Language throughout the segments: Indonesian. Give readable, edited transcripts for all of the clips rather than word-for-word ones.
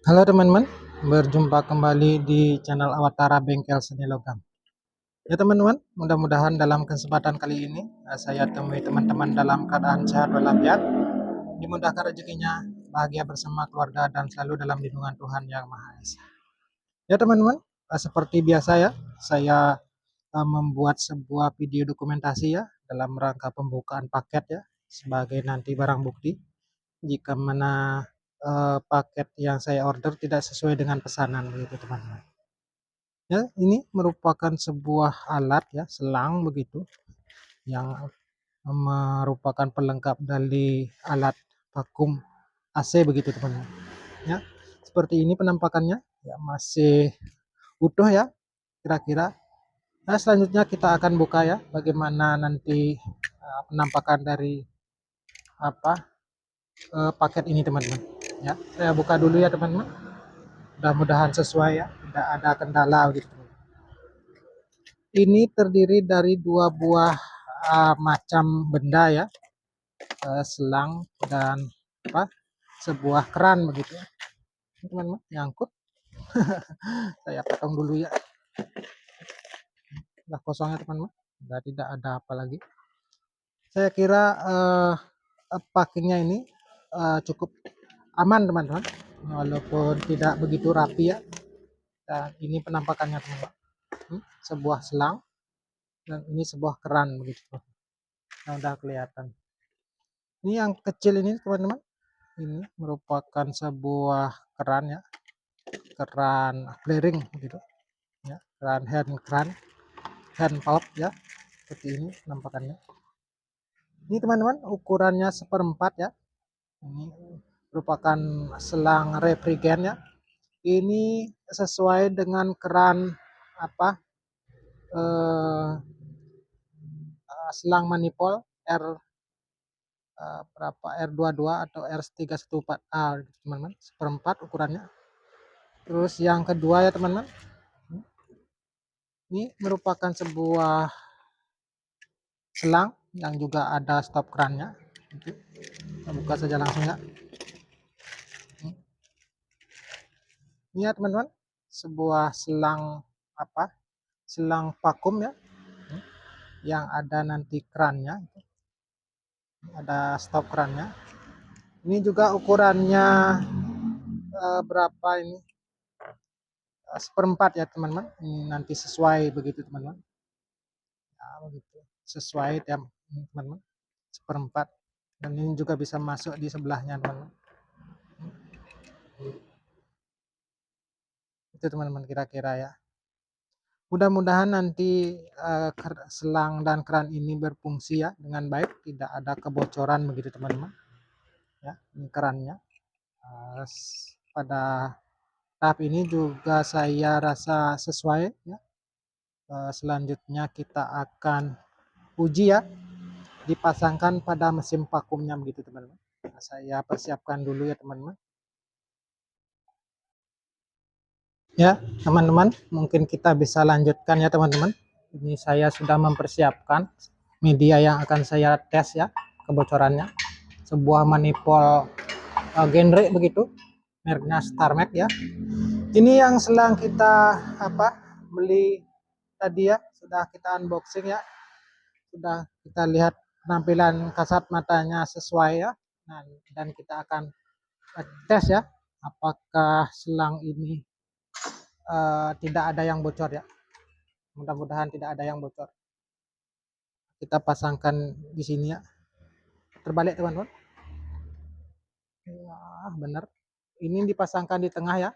Halo teman-teman, berjumpa kembali di channel Awatara Bengkel Seni Logam. Ya teman-teman, mudah-mudahan dalam kesempatan kali ini saya temui teman-teman dalam keadaan sehat walafiat, dimudahkan rezekinya, bahagia bersama keluarga dan selalu dalam lindungan Tuhan Yang Maha Esa. Ya teman-teman, seperti biasa ya, saya membuat sebuah video dokumentasi ya dalam rangka pembukaan paket ya sebagai nanti barang bukti jika mana paket yang saya order tidak sesuai dengan pesanan begitu teman-teman. Ya, ini merupakan sebuah alat ya, selang begitu yang merupakan pelengkap dari alat vakum AC begitu teman-teman. Ya, seperti ini penampakannya ya, masih utuh ya kira-kira. Nah, selanjutnya kita akan buka ya bagaimana nanti penampakan dari apa paket ini teman-teman. Ya, saya buka dulu ya teman-teman. Mudah-mudahan sesuai ya, tidak ada kendala gitu. Ini terdiri dari dua buah macam benda ya, selang dan sebuah keran begitu ya. Teman-teman, nyangkut. Saya potong dulu ya. Udah kosong ya teman-teman. Sudah tidak ada apa lagi. Saya kira packingnya ini cukup aman teman-teman, walaupun tidak begitu rapi ya. Dan ini penampakannya teman-teman. Sebuah selang dan ini sebuah keran begitu. Nah, udah kelihatan. Ini yang kecil ini teman-teman, ini merupakan sebuah keran ya, keran flaring gitu ya, hand pump ya, seperti ini penampakannya. Ini teman-teman ukurannya 1/4 ya, ini merupakan selang refrigen ya. Ini sesuai dengan keran selang manifold berapa R22 atau R314A teman-teman, 1/4 ukurannya. Terus yang kedua ya teman-teman, ini merupakan sebuah selang yang juga ada stop kerannya. Kita buka saja langsung ya. Ini ya teman-teman, sebuah selang selang vakum ya, yang ada nanti kerannya, ada stop kerannya. Ini juga ukurannya berapa ini, 1/4 ya teman-teman. Ini nanti sesuai begitu teman-teman. Nah, begitu sesuai ya teman-teman, 1/4. Dan ini juga bisa masuk di sebelahnya teman-teman. Itu teman-teman kira-kira ya. Mudah-mudahan nanti selang dan keran ini berfungsi ya dengan baik, tidak ada kebocoran begitu teman-teman. Ya, ini kerannya. Pada tahap ini juga saya rasa sesuai ya. Selanjutnya kita akan uji ya, dipasangkan pada mesin vakumnya begitu teman-teman. Nah, saya persiapkan dulu ya teman-teman. Ya teman-teman, mungkin kita bisa lanjutkan ya teman-teman. Ini saya sudah mempersiapkan media yang akan saya tes ya kebocorannya. Sebuah manifold genre begitu, mereknya Starmax ya. Ini yang selang kita beli tadi ya, sudah kita unboxing ya. Sudah kita lihat penampilan kasat matanya sesuai ya. Nah, dan kita akan tes ya apakah selang ini tidak ada yang bocor ya. Mudah-mudahan tidak ada yang bocor. Kita pasangkan di sini ya. Terbalik teman-teman. Ya, benar. Ini dipasangkan di tengah ya,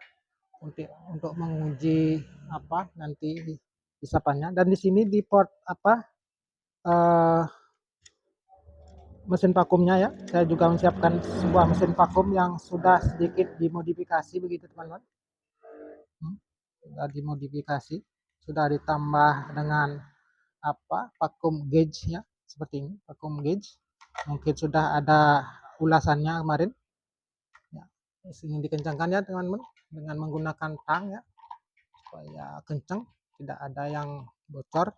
untuk menguji nanti isapannya. Dan di sini di port mesin vakumnya ya. Saya juga menyiapkan sebuah mesin vakum yang sudah sedikit dimodifikasi begitu teman-teman. Sudah dimodifikasi, sudah ditambah dengan vakum gauge ya, seperti ini vakum gauge. Mungkin sudah ada ulasannya kemarin ya. Ini dikencangkan ya teman-teman dengan menggunakan tang ya, supaya kencang, tidak ada yang bocor,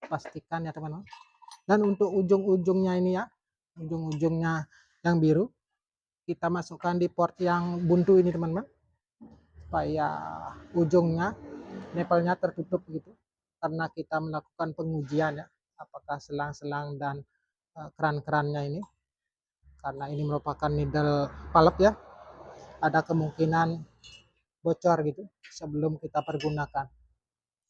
pastikan ya teman-teman. Dan untuk ujung-ujungnya ini ya, ujung-ujungnya yang biru kita masukkan di port yang buntu ini teman-teman. supaya ujungnya nipelnya tertutup gitu, karena kita melakukan pengujian ya, apakah selang-selang dan keran-kerannya ini, karena ini merupakan needle valve ya, ada kemungkinan bocor gitu sebelum kita pergunakan.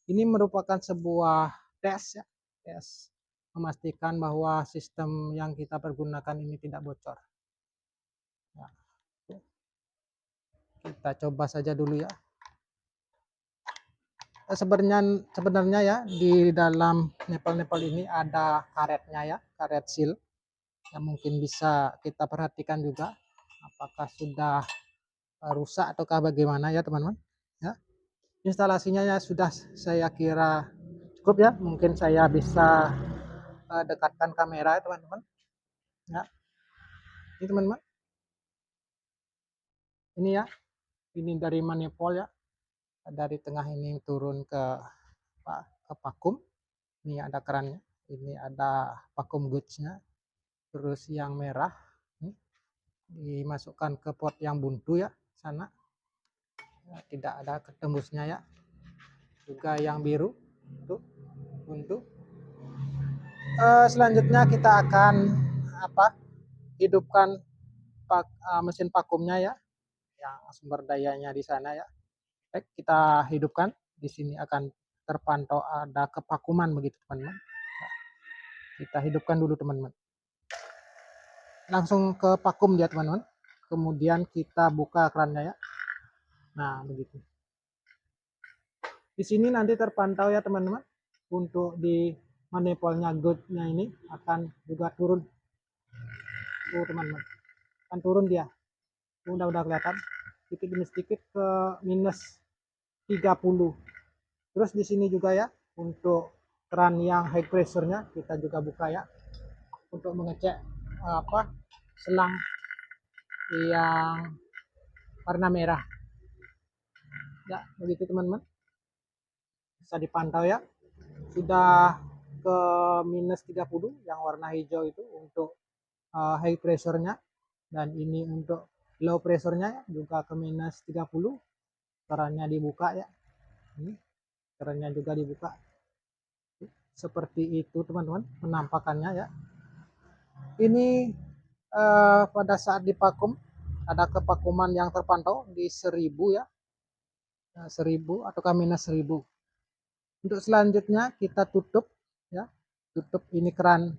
Ini merupakan sebuah tes ya, tes memastikan bahwa sistem yang kita pergunakan ini tidak bocor. Ya, kita coba saja dulu ya. Sebenarnya ya di dalam nipple-nipple ini ada karetnya ya, karet seal yang mungkin bisa kita perhatikan juga apakah sudah rusak ataukah bagaimana ya teman-teman. Ya, instalasinya ya sudah saya kira cukup ya. Mungkin saya bisa dekatkan kamera ya teman-teman. Ya, ini teman-teman. Ini ya, ini dari manifold ya. Dari tengah ini turun ke vakum. Ini ada kerannya. Ini ada vakum goods-nya. Terus yang merah ini dimasukkan ke pot yang buntu ya sana. Ya, tidak ada ketembusnya ya. Juga yang biru itu buntu. Selanjutnya kita akan hidupkan mesin vakumnya ya, yang sumber dayanya di sana ya. Baik, kita hidupkan. Di sini akan terpantau ada kevakuman begitu teman-teman. Kita hidupkan dulu teman-teman. Langsung ke vakum ya teman-teman. Kemudian kita buka kerannya ya. Nah, begitu. Di sini nanti terpantau ya teman-teman. Untuk di manifoldnya good-nya ini akan juga turun. Tuh teman-teman. Akan turun dia. Udah kelihatan. Sedikit demi sedikit ke minus 30. Terus di sini juga ya, untuk keran yang high pressure-nya kita juga buka ya, untuk mengecek selang yang warna merah. Ya, begitu teman-teman. Bisa dipantau ya. Sudah ke minus 30 yang warna hijau itu untuk high pressure-nya, dan ini untuk low pressure-nya juga ke minus 30. Kerannya dibuka ya. Ini kerannya juga dibuka. Seperti itu teman-teman penampakannya ya. Ini pada saat divakum ada kevakuman yang terpantau di 1000 ya, 1000 atau minus 1000. Untuk selanjutnya kita tutup ya, tutup ini keran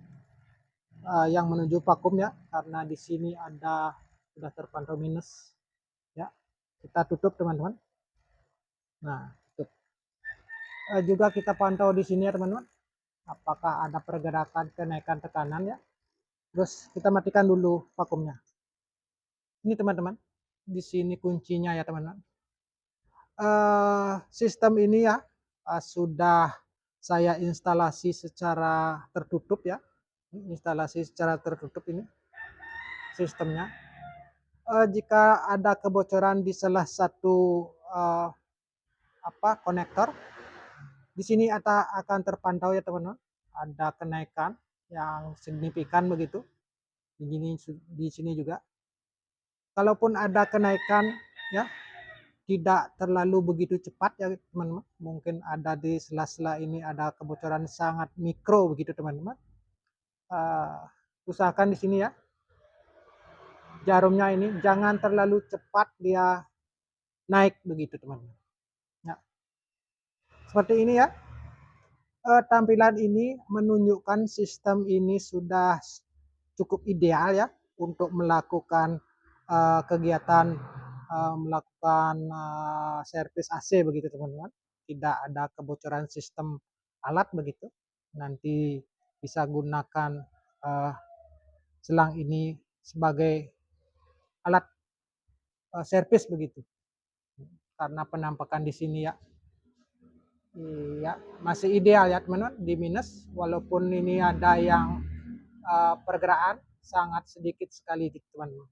yang menuju vakum ya, karena di sini ada sudah terpantau minus ya. Kita tutup teman-teman. Nah, tutup. Juga kita pantau di sini ya teman-teman, apakah ada pergerakan kenaikan tekanan ya. Terus kita matikan dulu vakumnya. Ini teman-teman, di sini kuncinya ya teman-teman. Sistem ini ya sudah saya instalasi secara tertutup ya. Instalasi secara tertutup ini sistemnya. Jika ada kebocoran di salah satu konektor, di sini akan terpantau ya teman-teman. Ada kenaikan yang signifikan begitu. Di sini juga. Kalaupun ada kenaikan ya, tidak terlalu begitu cepat ya teman-teman. Mungkin ada di sela-sela ini ada kebocoran sangat mikro begitu teman-teman. Usahakan di sini ya, jarumnya ini jangan terlalu cepat dia naik begitu teman-teman. Ya. Seperti ini ya. Tampilan ini menunjukkan sistem ini sudah cukup ideal ya untuk melakukan kegiatan melakukan servis AC begitu teman-teman. Tidak ada kebocoran sistem alat begitu. Nanti bisa gunakan selang ini sebagai alat servis begitu. Karena penampakan di sini ya, iya masih ideal ya teman-teman, di minus, walaupun ini ada yang pergerakan sangat sedikit sekali teman-teman.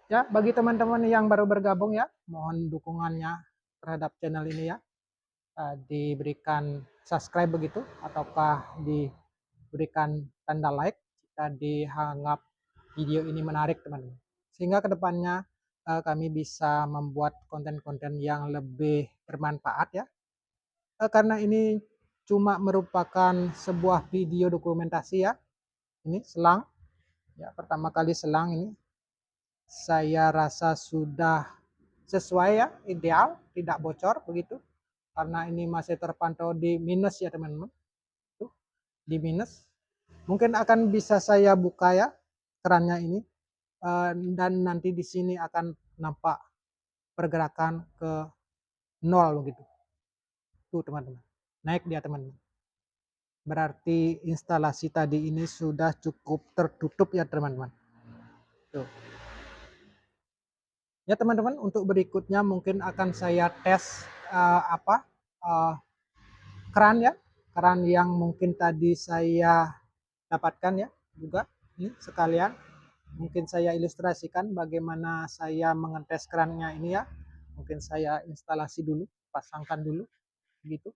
Ya, bagi teman-teman yang baru bergabung ya, mohon dukungannya terhadap channel ini ya. Diberikan subscribe begitu, ataukah diberikan tanda like jika dianggap video ini menarik teman-teman. Sehingga kedepannya kami bisa membuat konten-konten yang lebih bermanfaat ya. Karena ini cuma merupakan sebuah video dokumentasi ya. Ini selang, ya pertama kali selang ini. Saya rasa sudah sesuai ya, ideal, tidak bocor begitu. Karena ini masih terpantau di minus ya teman-teman. Tuh, di minus. Mungkin akan bisa saya buka ya kerannya ini. Dan nanti di sini akan nampak pergerakan ke nol begitu. Tuh teman-teman. Naik dia teman-teman. Berarti instalasi tadi ini sudah cukup tertutup ya teman-teman. Tuh. Ya teman-teman, untuk berikutnya mungkin akan saya tes keran ya, keran yang mungkin tadi saya dapatkan ya juga. Ini sekalian mungkin saya ilustrasikan bagaimana saya mengetes kerannya ini ya. Mungkin saya instalasi dulu, pasangkan dulu begitu.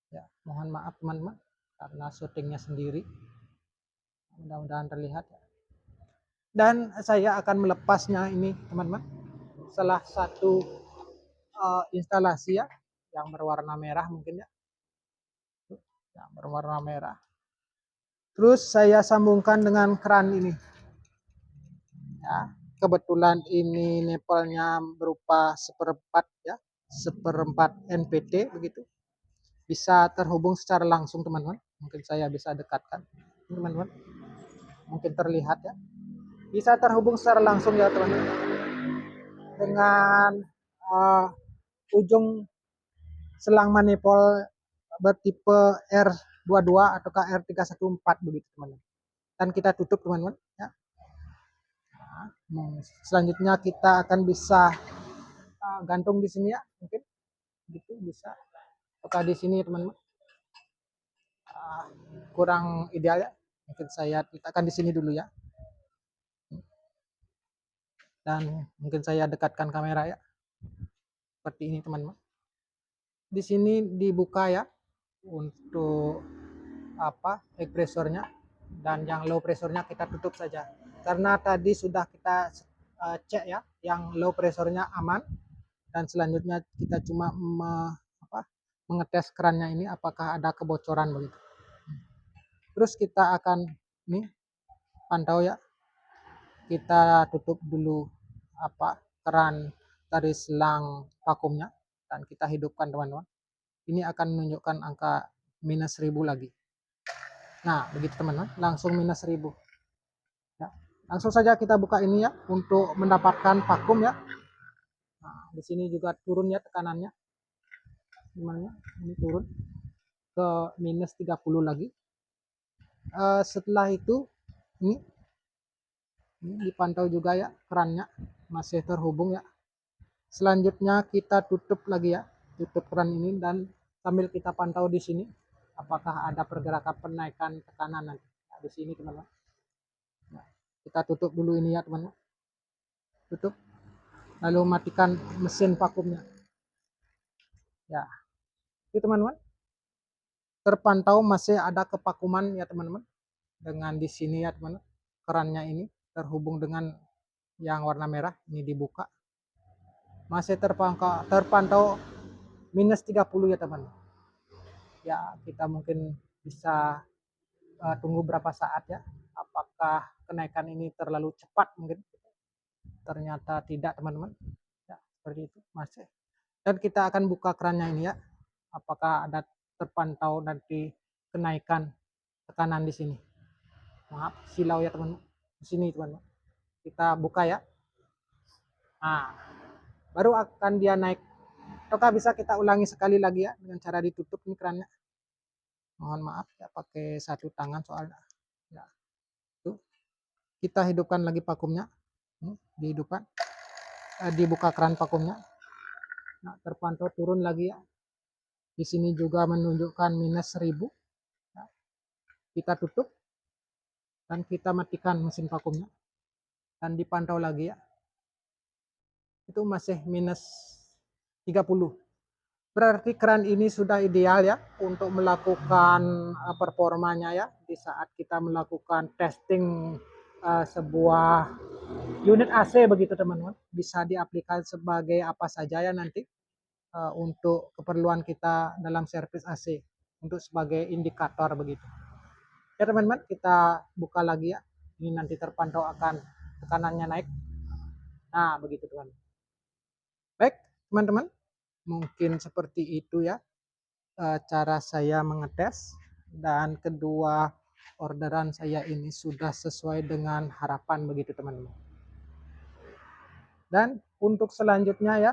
Ya, mohon maaf teman-teman karena syutingnya sendiri. Mudah-mudahan terlihat ya. Dan saya akan melepasnya ini teman-teman. Salah satu instalasi ya yang berwarna merah mungkin ya. Yang berwarna merah. Terus saya sambungkan dengan keran ini. Ya, kebetulan ini nipelnya berupa seperempat ya, seperempat NPT begitu. Bisa terhubung secara langsung teman-teman. Mungkin saya bisa dekatkan teman-teman. Mungkin terlihat ya. Bisa terhubung secara langsung ya teman-teman. Dengan ujung selang manifold bertipe R22 atau R314 begitu teman-teman. Dan kita tutup teman-teman ya. Nah, selanjutnya kita akan bisa gantung di sini ya, mungkin gitu bisa. Apakah di sini teman-teman kurang ideal ya, mungkin saya letakkan di sini dulu ya. Dan mungkin saya dekatkan kamera ya, seperti ini teman-teman. Di sini dibuka ya untuk ekspresornya, dan yang low pressurnya kita tutup saja karena tadi sudah kita cek ya yang low pressurnya aman. Dan selanjutnya kita cuma mengetes kerannya ini apakah ada kebocoran begitu. Terus kita akan ini pantau ya, kita tutup dulu keran dari selang vakumnya dan kita hidupkan teman-teman. Ini akan menunjukkan angka minus 1000 lagi. Nah begitu teman-teman, langsung minus 1000 ya. Langsung saja kita buka ini ya untuk mendapatkan vakum ya. Nah, di sini juga turun ya tekanannya. Gimana? Ini turun ke minus 30 lagi. Setelah itu ini dipantau juga ya kerannya masih terhubung ya. Selanjutnya kita tutup lagi ya, tutup keran ini dan sambil kita pantau di sini apakah ada pergerakan penaikan tekanan nanti. Nah, di sini teman-teman. Nah, kita tutup dulu ini ya teman-teman. Tutup. Lalu matikan mesin vakumnya. Ya. Itu teman-teman. Terpantau masih ada kevakuman ya teman-teman. Dengan di sini ya teman-teman. Kerannya ini terhubung dengan yang warna merah, ini dibuka. Masih terpantau minus 30 ya teman. Ya kita mungkin bisa tunggu berapa saat ya. Apakah kenaikan ini terlalu cepat mungkin. Ternyata tidak teman-teman. Ya seperti itu masih. Dan kita akan buka kerannya ini ya. Apakah ada terpantau nanti kenaikan tekanan di sini. Maaf silau ya teman-teman. Di sini teman-teman. Kita buka ya. Nah, baru akan dia naik. Ataukah bisa kita ulangi sekali lagi ya dengan cara ditutup ini kerannya. Mohon maaf ya pakai satu tangan soalnya. Ya. Tuh. Kita hidupkan lagi vakumnya. Dihidupkan. Dibuka keran vakumnya. Nah, terpantau turun lagi ya. Di sini juga menunjukkan minus 1000. Ya. Kita tutup dan kita matikan mesin vakumnya. Dan dipantau lagi ya. Itu masih minus 30. Berarti keran ini sudah ideal ya untuk melakukan performanya ya di saat kita melakukan testing sebuah unit AC begitu teman-teman. Bisa diaplikasikan sebagai apa saja ya nanti untuk keperluan kita dalam servis AC untuk sebagai indikator begitu. Ya teman-teman, kita buka lagi ya. Ini nanti terpantau akan tekanannya naik. Nah, begitu teman. Baik, teman-teman, mungkin seperti itu ya cara saya mengetes, dan kedua orderan saya ini sudah sesuai dengan harapan begitu teman-teman. Dan untuk selanjutnya ya,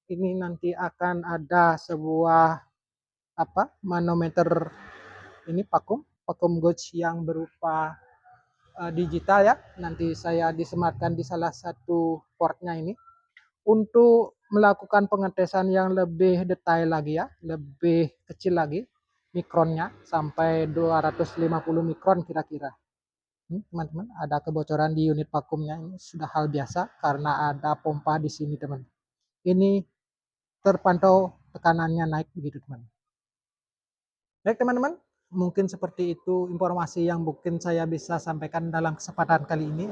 ini nanti akan ada sebuah manometer ini vakum gauge yang berupa digital ya. Nanti saya disematkan di salah satu portnya ini untuk melakukan pengetesan yang lebih detail lagi ya, lebih kecil lagi mikronnya sampai 250 mikron kira-kira. Teman-teman, ada kebocoran di unit vakumnya, ini sudah hal biasa karena ada pompa di sini teman. Ini terpantau tekanannya naik begitu teman. Baik teman-teman, mungkin seperti itu informasi yang mungkin saya bisa sampaikan dalam kesempatan kali ini.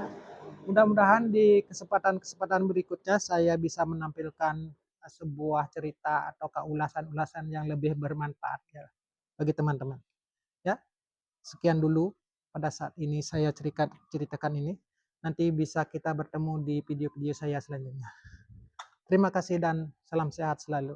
Mudah-mudahan di kesempatan-kesempatan berikutnya saya bisa menampilkan sebuah cerita atau ulasan-ulasan yang lebih bermanfaat ya bagi teman-teman. Ya, sekian dulu pada saat ini saya ceritakan ini. Nanti bisa kita bertemu di video-video saya selanjutnya. Terima kasih dan salam sehat selalu.